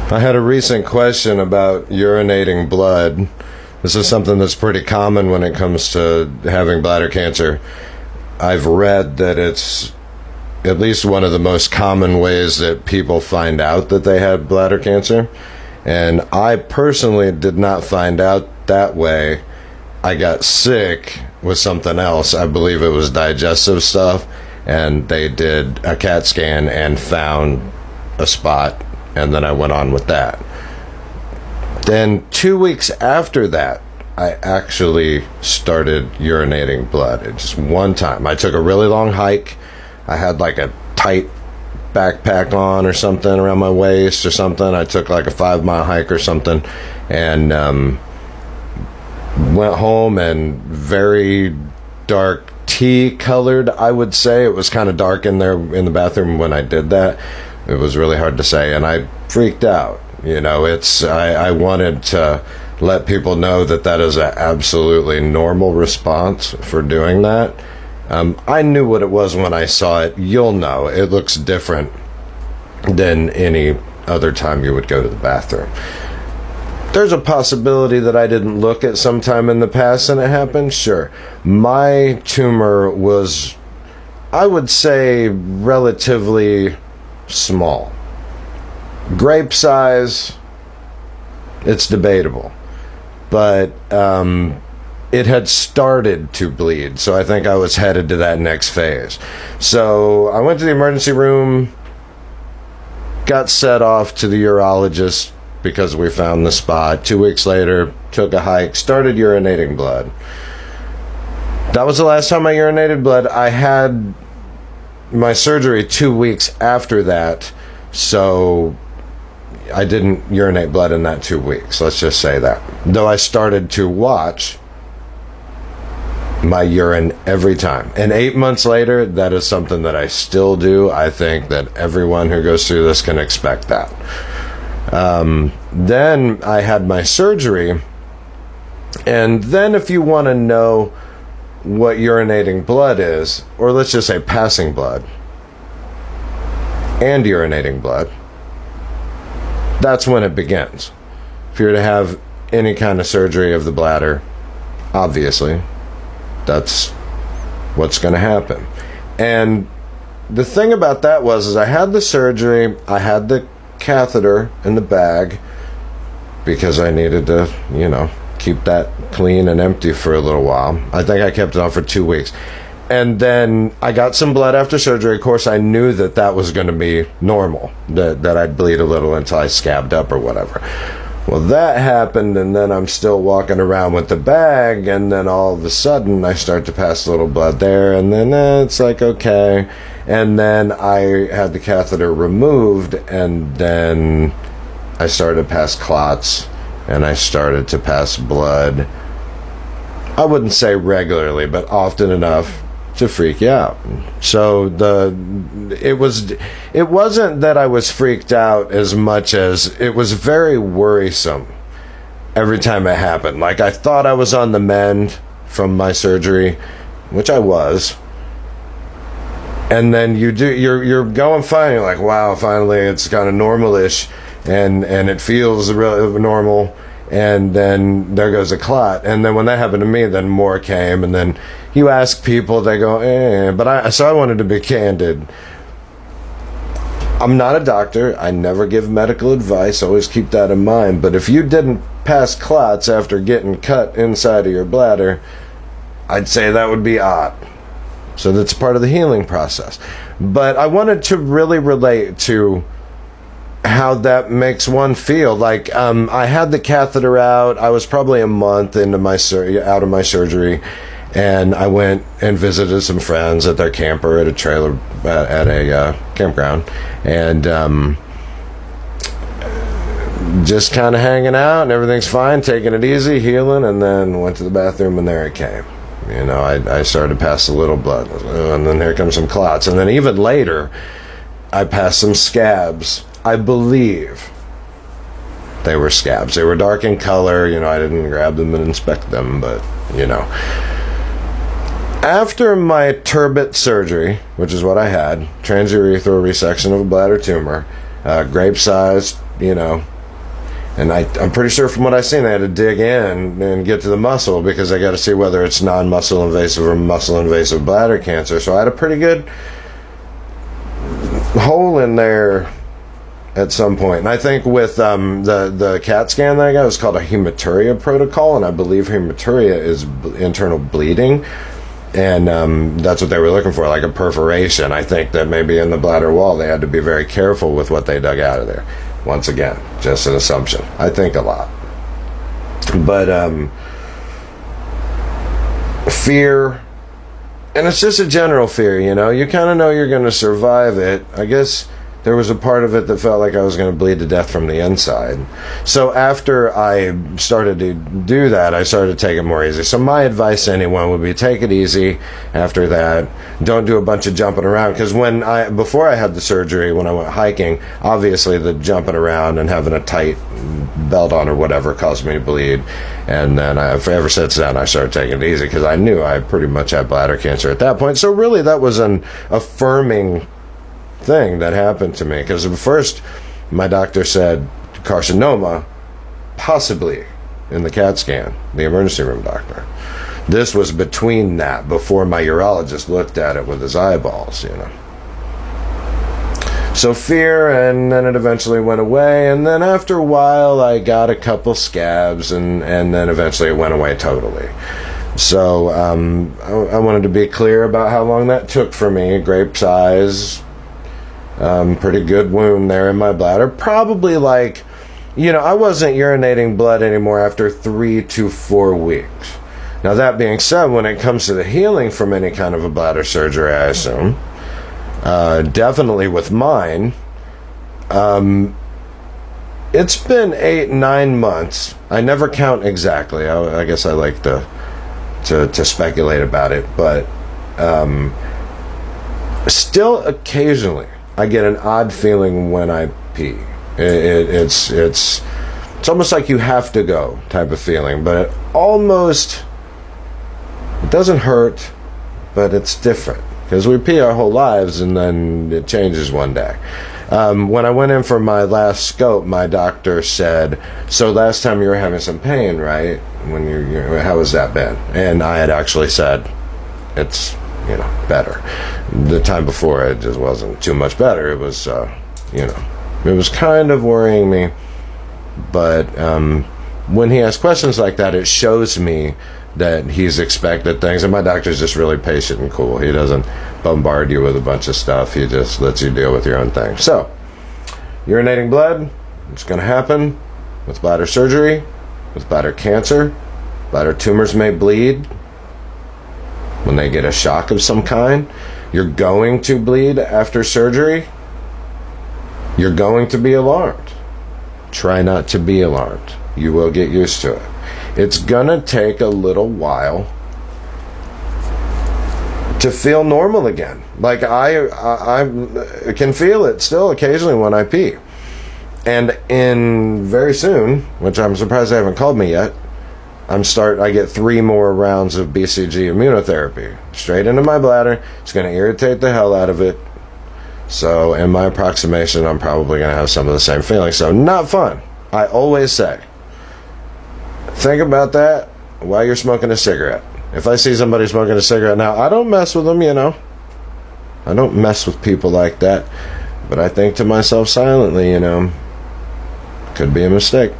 I had a recent question about urinating blood. This is something that's pretty common when it comes to having bladder cancer. I've read that it's at least one of the most common ways that people find out that they had bladder cancer. And I personally did not find out that way. I got sick with something else. I believe it was digestive stuff. And they did a CAT scan and found a spot. And then I went on with that. Then 2 weeks after that, I actually started urinating blood. It just one time. I took a really long hike. I had like a tight backpack on or something around my waist or something. I took like a 5-mile hike or something, and went home, and very dark tea colored, I would say. It was kind of dark in there in the bathroom when I did that. It was really hard to say, and I freaked out. You know, I wanted to let people know that that is an absolutely normal response for doing that. I knew what it was when I saw it. You'll know. It looks different than any other time you would go to the bathroom. There's a possibility that I didn't look at sometime in the past and it happened. Sure. My tumor was, I would say, relatively small. Grape size, it's debatable. But it had started to bleed, so I think I was headed to that next phase. So I went to the emergency room, got set off to the urologist because we found the spot. 2 weeks later, took a hike, started urinating blood. That was the last time I urinated blood. I had my surgery 2 weeks after that, so I didn't urinate blood in that 2 weeks. Let's just say that. Though I started to watch my urine every time. And 8 months later, that is something that I still do. I think that everyone who goes through this can expect that. Then I had my surgery. And then if you want to know what urinating blood is, or let's just say passing blood and urinating blood, that's when it begins. If you're to have any kind of surgery of the bladder, obviously, that's what's going to happen. And the thing about that was I had the surgery, I had the catheter in the bag because I needed to, keep that clean and empty for a little while. I think I kept it on for 2 weeks. And then I got some blood after surgery. Of course, I knew that that was going to be normal, that I'd bleed a little until I scabbed up or whatever. Well, that happened, and then I'm still walking around with the bag, and then all of a sudden I start to pass a little blood there, and then it's like, okay. And then I had the catheter removed, and then I started to pass clots, and I started to pass blood. I wouldn't say regularly, but often enough to freak you out. So it wasn't that I was freaked out as much as it was very worrisome every time it happened. Like, I thought I was on the mend from my surgery, which I was. And then you're going fine. You're like, wow, finally it's kind of normal-ish, and it feels really normal. And then there goes a clot. And then when that happened to me, then more came. And then you ask people, they go, so I wanted to be candid. I'm not a doctor. I never give medical advice. Always keep that in mind. But if you didn't pass clots after getting cut inside of your bladder, I'd say that would be odd. So that's part of the healing process. But I wanted to really relate to how that makes one feel. Like, I had the catheter out. I was probably a month into out of my surgery, and I went and visited some friends at their camper at a trailer at a campground, and just kind of hanging out, and everything's fine, taking it easy, healing, and then went to the bathroom, and there it came. I started to pass a little blood, and then here comes some clots, and then even later, I passed some scabs. I believe they were scabs. They were dark in color. I didn't grab them and inspect them, but, After my turbot surgery, which is what I had, transurethral resection of a bladder tumor, grape-sized, And I'm pretty sure from what I've seen, they had to dig in and get to the muscle because they got to see whether it's non-muscle invasive or muscle invasive bladder cancer. So I had a pretty good hole in there at some point. And I think with the CAT scan that I got, it was called a hematuria protocol, and I believe hematuria is internal bleeding. And that's what they were looking for, like a perforation. I think that maybe in the bladder wall, they had to be very careful with what they dug out of there. Once again, just an assumption. I think a lot. But fear, and it's just a general fear, you know. You kind of know you're going to survive it. I guess there was a part of it that felt like I was going to bleed to death from the inside. So after I started to do that, I started to take it more easy. So my advice to anyone would be take it easy after that. Don't do a bunch of jumping around, because before I had the surgery, when I went hiking, obviously the jumping around and having a tight belt on or whatever caused me to bleed. And then ever since then, I started taking it easy because I knew I pretty much had bladder cancer at that point. So really that was an affirming thing that happened to me, because at first my doctor said carcinoma, possibly, in the CAT scan, the emergency room doctor. This was between that, before my urologist looked at it with his eyeballs, you know. So fear, and then it eventually went away, and then after a while I got a couple scabs, and then eventually it went away totally. So I wanted to be clear about how long that took for me. Grape size, pretty good wound there in my bladder. Probably like, you know, I wasn't urinating blood anymore after 3 to 4 weeks. Now that being said, when it comes to the healing from any kind of a bladder surgery, I assume, definitely with mine, it's been 8-9 months. I never count exactly. I guess I like to speculate about it, but still occasionally I get an odd feeling when I pee. It's almost like you have to go type of feeling, but it doesn't hurt, but it's different because we pee our whole lives and then it changes one day. When I went in for my last scope, my doctor said, so last time you were having some pain, right? How has that been? And I had actually said, it's, you know, better. The time before, it just wasn't too much better. It was, you know, it was kind of worrying me. But when he asks questions like that, it shows me that he's expected things. And my doctor's just really patient and cool. He doesn't bombard you with a bunch of stuff. He just lets you deal with your own thing. So, urinating blood, it's going to happen with bladder surgery, with bladder cancer. Bladder tumors may bleed when they get a shock of some kind. You're going to bleed after surgery. You're going to be alarmed. Try not to be alarmed. You will get used to it. It's gonna take a little while to feel normal again. Like I can feel it still occasionally when I pee. And very soon, which I'm surprised they haven't called me yet, I get 3 more rounds of BCG immunotherapy straight into my bladder. It's going to irritate the hell out of it. So in my approximation, I'm probably going to have some of the same feelings. So not fun. I always say, think about that while you're smoking a cigarette. If I see somebody smoking a cigarette now, I don't mess with them, you know. I don't mess with people like that. But I think to myself silently, you know, could be a mistake.